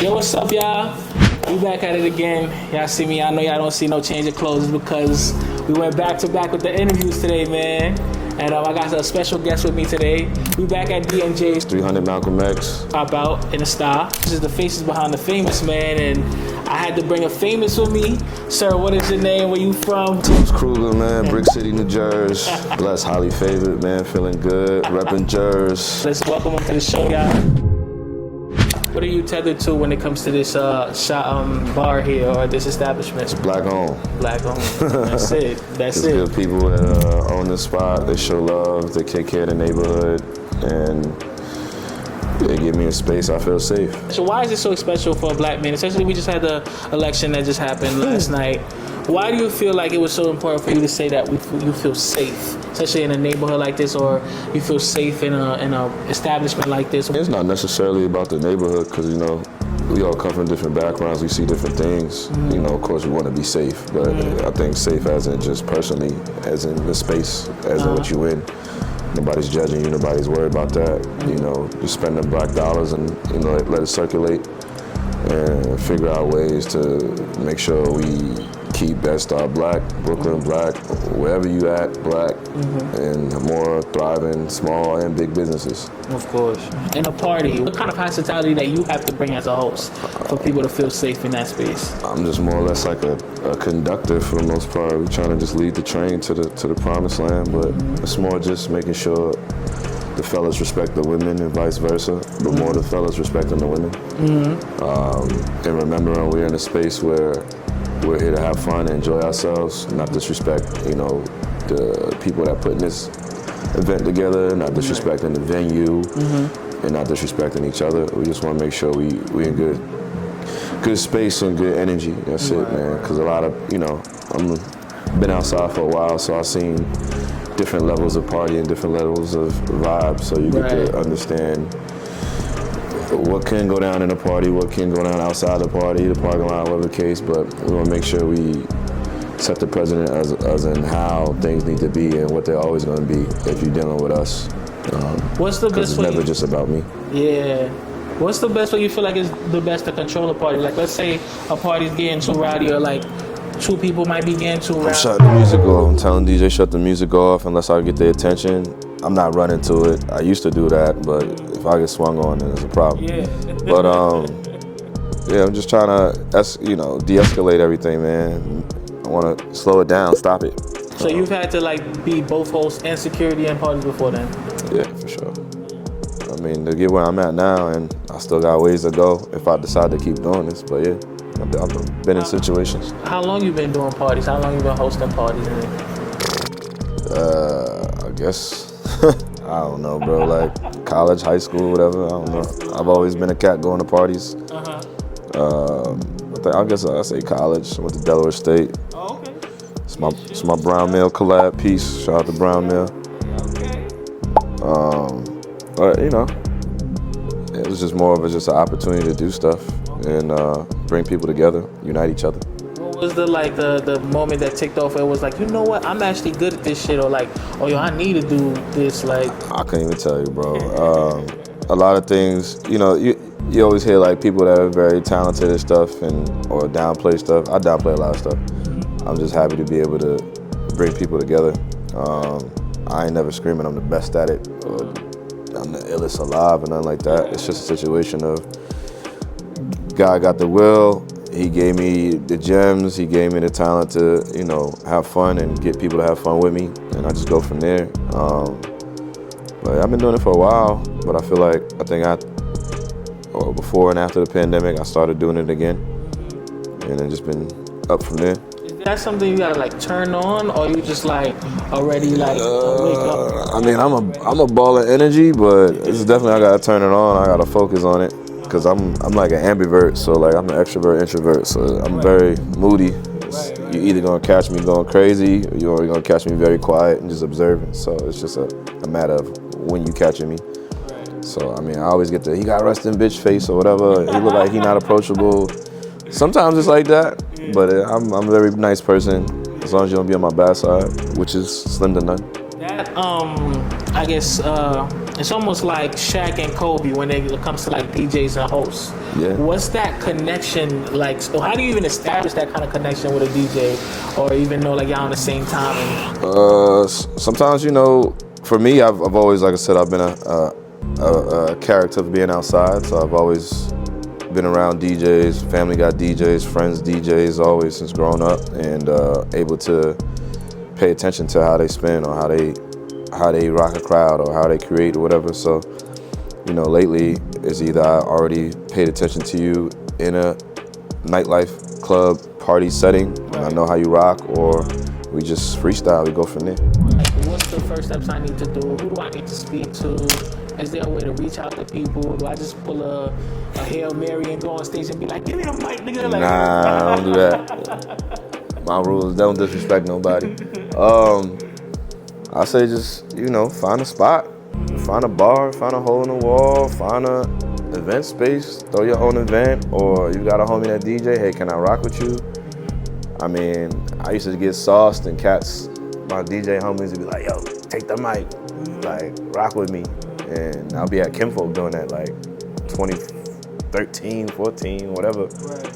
Yo, what's up, y'all? We back at it again. Y'all see me. I know y'all don't see no change of clothes because we went back to back with the interviews today, man. And I got a special guest with me today. We back at D&J's 300 Malcolm X. Pop out in a style. This is the faces behind the famous, man. And I had to bring a famous with me. Sir, what is your name? Where you from? Tubbs Krueger, man. Brick City, New Jersey. Blessed, highly favored, man. Feeling good. Repping Jersey. Let's welcome him to the show, y'all. What are you tethered to when it comes to this bar here or this establishment? It's black owned. Black owned. That's it. That's it's it. Good people that own the spot. They show love. They take care of the neighborhood, and they give me a space I feel safe. So why is it so special for a black man? Essentially, we just had the election that just happened last night. Why do you feel like it was so important for you to say that you feel safe, especially in a neighborhood like this, or you feel safe in a establishment like this? It's not necessarily about the neighborhood, because we all come from different backgrounds. We see different things. Mm-hmm. Of course, we want to be safe, but I think safe as in just personally, as in the space, as in what you in. Nobody's judging you. Nobody's worried about that. You spend the black dollars and let it circulate, and figure out ways to make sure we keep Bed-Stuy black, Brooklyn black, wherever you at black, and more thriving small and big businesses. Of course. In a party, what kind of hospitality that you have to bring as a host for people to feel safe in that space? I'm just more or less like a conductor for the most part. We're trying to just lead the train to the promised land, but it's more just making sure the fellas respect the women and vice versa, but more the fellas respecting the women. And remembering we're in a space where we're here to have fun and enjoy ourselves, not disrespect, the people that putting this event together, not disrespecting the venue, and not disrespecting each other. We just want to make sure we in good space and good energy. That's it, man. Because a lot of, I've been outside for a while, so I've seen different levels of party and different levels of vibe, so you get to understand what can go down in a party, what can go down outside the party, the parking lot, whatever the case, but we want to make sure we set the precedent as in how things need to be and what they're always going to be if you're dealing with us. What's the best way? It's never just about me. Yeah. What's the best way you feel like is the best to control a party? Like, let's say a party's getting too rowdy, or like two people might be getting too rowdy. I'm shutting the music off. I'm telling DJ shut the music off unless I get their attention. I'm not running to it. I used to do that, but if I get swung on, then it's a problem. Yeah. But I'm just trying to, de-escalate everything, man. I want to slow it down, stop it. So you've had to be both host and security in parties before then? Yeah, for sure. I mean, to get where I'm at now, and I still got ways to go if I decide to keep doing this. But yeah, I've been in situations. How long you been doing parties? How long you been hosting parties? I guess. I don't know, bro. Like college, high school, whatever. I don't know. I've always been a cat going to parties. I guess I say college. I went to Delaware State. Oh, okay. It's my Brown Mill collab piece. Shout out to Brown Mill. Okay. But it was just more of just an opportunity to do stuff and bring people together, unite each other. What was the moment that ticked off where it was like, you know what, I'm actually good at this shit, or like, oh yo, I need to do this, like? I couldn't even tell you, bro. A lot of things, you always hear like people that are very talented and stuff or downplay stuff. I downplay a lot of stuff. I'm just happy to be able to bring people together. I ain't never screaming I'm the best at it, or I'm the illest alive, or nothing like that. It's just a situation of God got the will. He gave me the gems. He gave me the talent to, have fun and get people to have fun with me, and I just go from there. But I've been doing it for a while, but I think before and after the pandemic, I started doing it again, and then just been up from there. Is that something you gotta turn on, or you just already wake up? I mean, I'm a ball of energy, but it's definitely I gotta turn it on. I gotta focus on it. Because I'm like an ambivert, so I'm an extrovert, introvert, so I'm very moody. You're either gonna catch me going crazy, or you're gonna catch me very quiet and just observing. So it's just a matter of when you catching me. So I mean, I always get he got resting bitch face or whatever. He look like he not approachable. Sometimes it's like that, but I'm a very nice person as long as you don't be on my bad side, which is slim to none. That I guess it's almost like Shaq and Kobe when it comes to like DJs and hosts. Yeah. What's that connection like? So how do you even establish that kind of connection with a DJ, or even know like y'all on the same time? Sometimes, for me, I've always, like I said, I've been a character of being outside, so I've always been around DJs, family got DJs, friends DJs, always since growing up, and able to pay attention to how they spin or how they rock a crowd or how they create or whatever. So, lately it's either I already paid attention to you in a nightlife club party setting, and I know how you rock, or we just freestyle, we go from there. Like, what's the first steps I need to do? Who do I need to speak to? Is there a way to reach out to people? Do I just pull a Hail Mary and go on stage and be like, give me the mic, nigga? Like, nah, don't do that. My rules, don't disrespect nobody. I say just, find a spot, find a bar, find a hole in the wall, find a event space, throw your own event, or you got a homie that DJ, hey, can I rock with you? I mean, I used to get sauced and cats, my DJ homies would be like, yo, take the mic, like, rock with me. And I'll be at Kinfolk doing that, like, 2013, 14, whatever. right.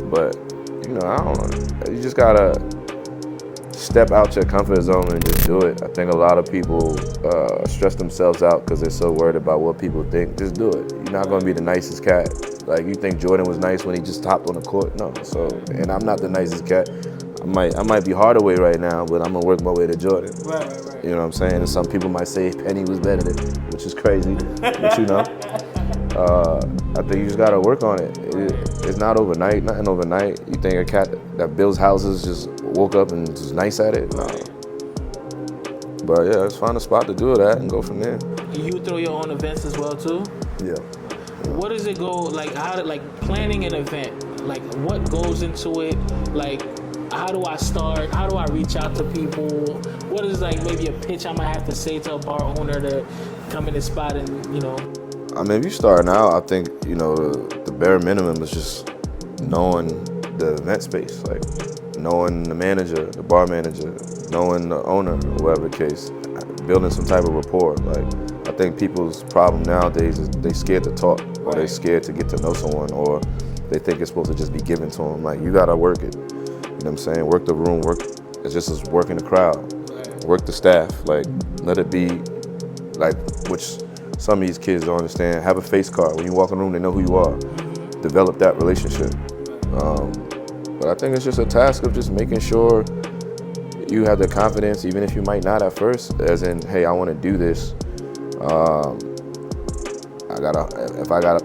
But, I don't know, you just gotta step out your comfort zone and just do it. I think a lot of people stress themselves out because they're so worried about what people think. Just do it. You're not gonna be the nicest cat. Like, you think Jordan was nice when he just hopped on the court? No. So, and I'm not the nicest cat. I might be Hardaway right now, but I'm gonna work my way to Jordan. Right. You know what I'm saying? And some people might say Penny was better than, which is crazy, but I think you just gotta work on it. It's not overnight, nothing overnight. You think a cat that builds houses just woke up and is nice at it? No. But yeah, just find a spot to do it at and go from there. You throw your own events as well too? Yeah. What does it go, like, planning an event? Like, what goes into it? Like, how do I start? How do I reach out to people? What is, like, maybe a pitch I might have to say to a bar owner to come in this spot and, I mean, if you're starting out, I think, the bare minimum is just knowing the event space, like knowing the manager, the bar manager, knowing the owner, whatever the case, building some type of rapport. Like, I think people's problem nowadays is they scared to talk, or they scared to get to know someone, or they think it's supposed to just be given to them. Like, you gotta work it. You know what I'm saying? Work the room, it's just as working the crowd. Work the staff, like, let it be, like, which some of these kids don't understand. Have a face card. When you walk in the room, they know who you are. Develop that relationship. But I think it's just a task of just making sure you have the confidence, even if you might not at first, as in, hey, I want to do this. If I got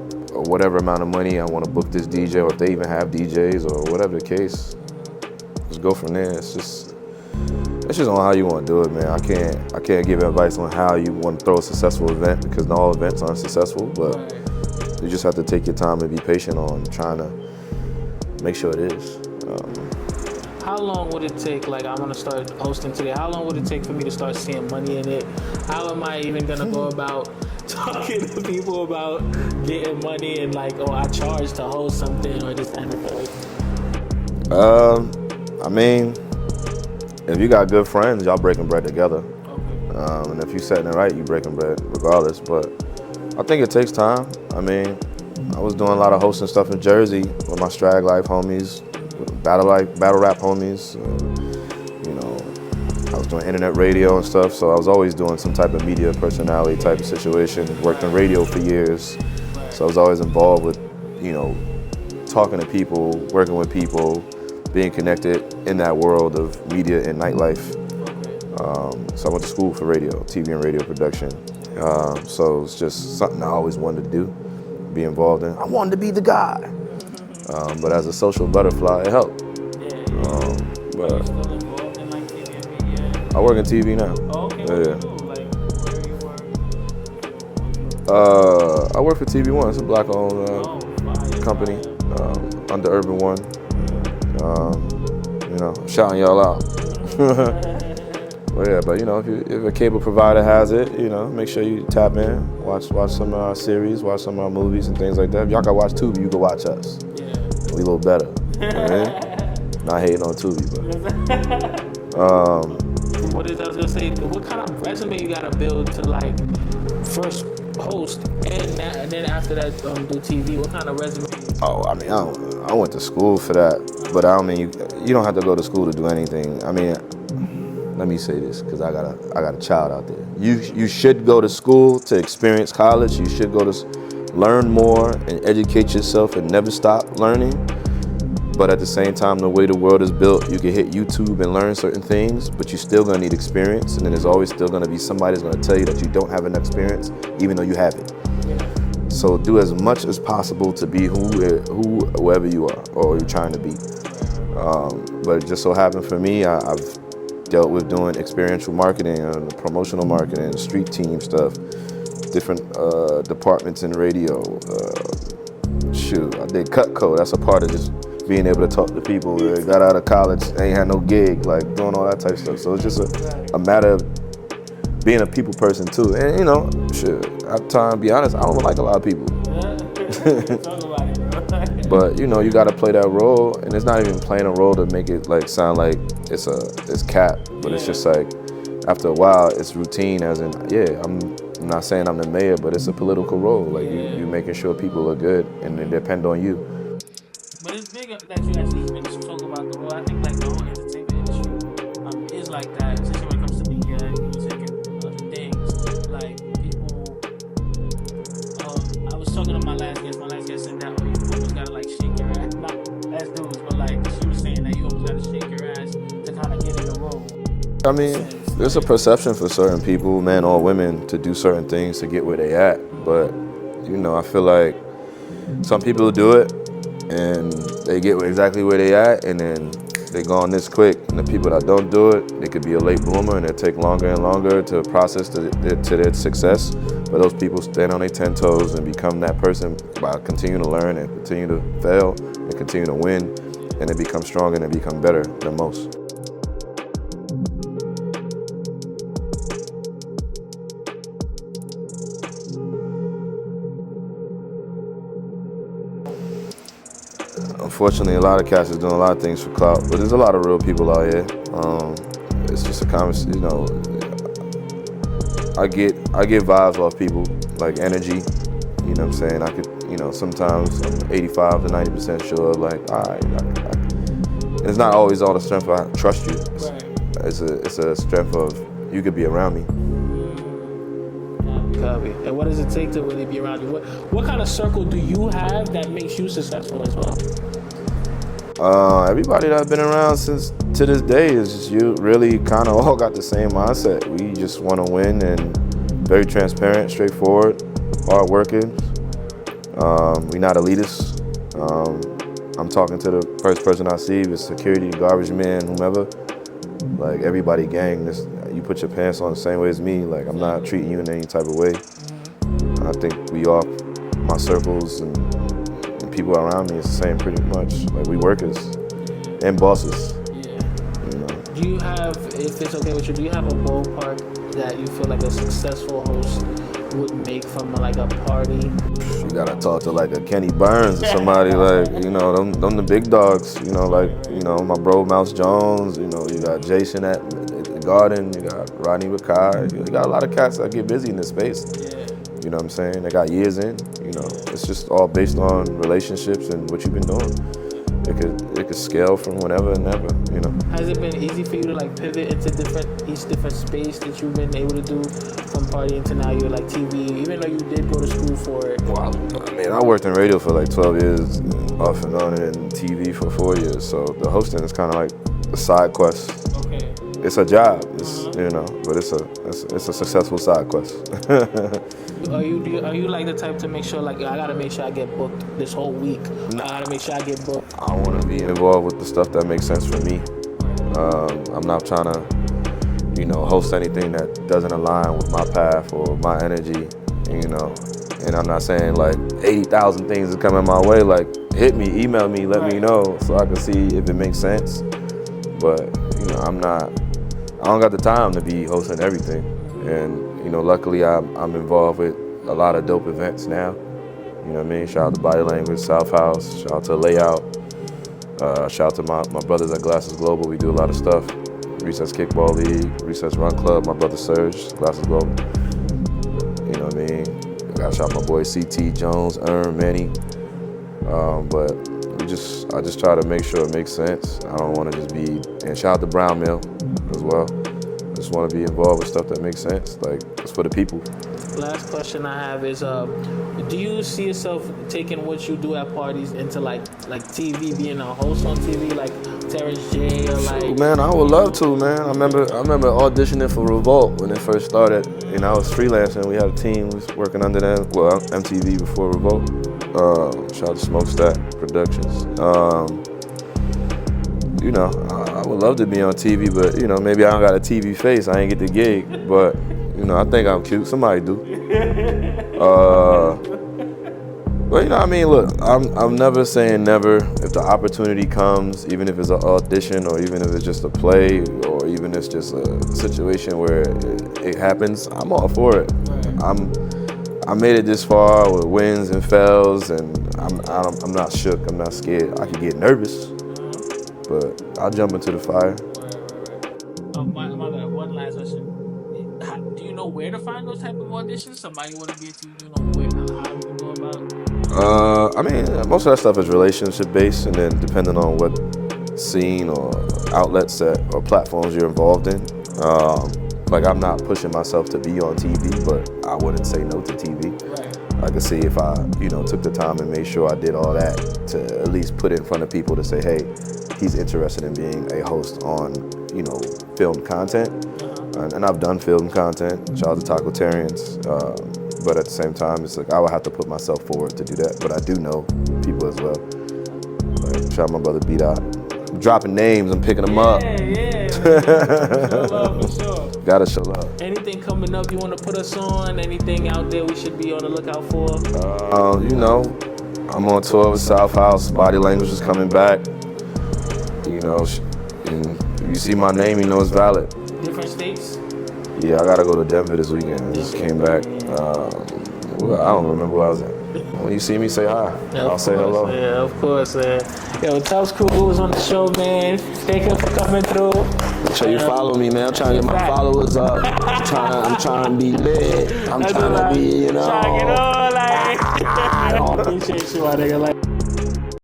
whatever amount of money, I want to book this DJ, or if they even have DJs or whatever the case, just go from there. It's just on how you want to do it, man. I can't give advice on how you want to throw a successful event, because not all events aren't successful, but you just have to take your time and be patient on trying to make sure it is. How long would it take, like, I want to start hosting today, how long would it take for me to start seeing money in it? How am I even going to go about talking to people about getting money and, like, I charge to host something or just anything? I mean, if you got good friends, y'all breaking bread together. Okay. And if you setting it right, you breaking bread regardless. But I think it takes time. I mean, I was doing a lot of hosting stuff in Jersey with my Strag Life homies, battle rap homies. I was doing internet radio and stuff, so I was always doing some type of media personality type of situation. Worked in radio for years, so I was always involved with, talking to people, working with people, being connected in that world of media and nightlife. So I went to school for radio, TV and radio production. So it's just something I always wanted to do, be involved in. I wanted to be the guy. But as a social butterfly, it helped. But Are you still involved in, like, TV and media? I work in TV now. Okay, Yeah. cool. Like, where do you work? I work for TV1. It's a black-owned company under Urban One. Shouting y'all out. But if a cable provider has it, make sure you tap in, watch some of our series, watch some of our movies and things like that. If y'all can watch Tubi, you can watch us. Yeah. We a little better. Not hating on Tubi, but What is I was gonna say? What kind of resume you gotta build to like first host and then after that do TV? What kind of resume? Oh, I mean, I went to school for that, but I don't mean you don't have to go to school to do anything. I mean, let me say this because I got a child out there. You should go to school to experience college. You should go to learn more and educate yourself and never stop learning. But at the same time, the way the world is built, you can hit YouTube and learn certain things, but you're still gonna need experience, and then there's always still gonna be somebody that's gonna tell you that you don't have enough experience, even though you have it. So do as much as possible to be whoever you are or you're trying to be. But it just so happened for me, I've dealt with doing experiential marketing and promotional marketing, street team stuff, different departments in radio. I did Cutco. That's a part of just being able to talk to people that got out of college, ain't had no gig, like doing all that type of stuff. So it's just a matter of being a people person too. And at time, to be honest, I don't like a lot of people. But you gotta play that role, and it's not even playing a role to make it like sound like it's cap, but it's just like after a while it's routine. As in, I'm not saying I'm the mayor, but it's a political role. Like you making sure people are good and they depend on you. But it's big that you actually even talk about the role. I think like the whole entertainment industry is like that, especially when it comes to media and music and other things. Like people, I was talking to my last guest said that you almost gotta like shake your ass, not as dudes, but like she was saying that you almost gotta shake your ass to kind of get in the role. I mean, there's a perception for certain people, men or women, to do certain things to get where they at. But I feel like some people do it and they get exactly where they at, and then they gone this quick. And the people that don't do it, they could be a late bloomer and it take longer and longer to process to their success. But those people stand on their 10 toes and become that person by continuing to learn and continue to fail and continue to win, and they become stronger and they become better than most. Unfortunately, a lot of cats is doing a lot of things for clout, but there's a lot of real people out here. It's just a conversation, I get vibes off people, like energy. You know what I'm saying? I could, sometimes I'm 85 to 90% sure, like, all right. It's not always all the strength of I trust you. It's a strength of you could be around me. Copy. And what does it take to really be around you? What kind of circle do you have that makes you successful as well? Everybody that I've been around since to this day is just you really kind of all got the same mindset. We just want to win and very transparent, straightforward, hard working. We not elitists. I'm talking to the first person I see, with security, garbage man, whomever. Like everybody gang, you put your pants on the same way as me. Like I'm not treating you in any type of way. I think we all, my circles and people around me is the same pretty much. Like we workers and bosses. Do you have, if it's okay with you, do you have a ballpark that you feel like a successful host would make from like a party? You gotta talk to like a Kenny Burns or somebody like, them the big dogs, my bro Mouse Jones, you got Jason at the Garden, you got Rodney Rikai, you got a lot of cats that get busy in this space. You know what I'm saying? They got years in, it's just all based on relationships and what you've been doing. It could scale from whenever and never, Has it been easy for you to like pivot into each different space that you've been able to do, from partying to now you're like TV, even though you did go to school for it? Well, I mean, I worked in radio for like 12 years, off and on, and TV for 4 years. So the hosting is kind of like a side quest. Okay. It's a job, but it's a successful side quest. Are you like the type to make sure like I gotta make sure I get booked this whole week? No. I gotta make sure I get booked. I want to be involved with the stuff that makes sense for me. I'm not trying to, host anything that doesn't align with my path or my energy, And I'm not saying like 80,000 things is coming my way. Like hit me, email me, let me know so I can see if it makes sense. But I don't got the time to be hosting everything. And luckily I'm involved with a lot of dope events now. You know what I mean? Shout out to Body Language, South House, shout out to Layout, shout out to my brothers at Glasses Global. We do a lot of stuff. Recess Kickball League, Recess Run Club, my brother Serge, Glasses Golden. You know what I mean? I got shout out my boy CT Jones, Manny. But I just try to make sure it makes sense. I don't want to just be, and shout out to Brown Mill as well. I just want to be involved with stuff that makes sense. Like, it's for the people. Last question I have is, do you see yourself taking what you do at parties into like TV, being a host on TV, like Terrence J, or like? Man, I would love to, man. I remember auditioning for Revolt when it first started. You know, I was freelancing. We had a team was working under them. Well, MTV before Revolt. Shout out to Smokestack Productions. You know, I would love to be on TV, but you know, maybe I don't got a TV face. I ain't get the gig, but you know, I think I'm cute. Somebody do. But you know what I mean? Look, I'm never saying never. If the opportunity comes, even if it's an audition or even if it's just a play or even if it's just a situation where it happens, I'm all for it. I made it this far with wins and fails, and I'm not shook. I'm not scared. I could get nervous, but I'll jump into the fire. One last question. Do you know where to find those type of auditions? Somebody want to get to, you know, where, how you go about it? I mean, most of that stuff is relationship based, and then depending on what scene or outlets or platforms you're involved in. Like, I'm not pushing myself to be on TV, but I wouldn't say no to TV. Right. I could see if I, you know, took the time and made sure I did all that to at least put it in front of people to say, hey, he's interested in being a host on, you know, filmed content. And I've done film content, shout out to Tacotarians, but at the same time, it's like I would have to put myself forward to do that. But I do know people as well. Like, shout out my brother B-Dot. I'm dropping names, I'm picking them up. Yeah. Show love, for sure. Gotta show love. Anything coming up you want to put us on? Anything out there we should be on the lookout for? You know, I'm on tour with South House. Body Language is coming back. You know, and if you see my name, you know it's valid. Different states? Yeah, I gotta go to Denver this weekend. I just came back. Well, I don't remember where I was at. When you see me, say hi. I'll say hello. Yeah, of course, man. Yo, Tubbs Krueger was on the show, man. Thank you for coming through. Make sure you follow me, man. I'm trying to get my followers up. I'm trying to be lit. I'm trying to be, you know. Trying to get on, like. I don't appreciate you, my nigga. Like.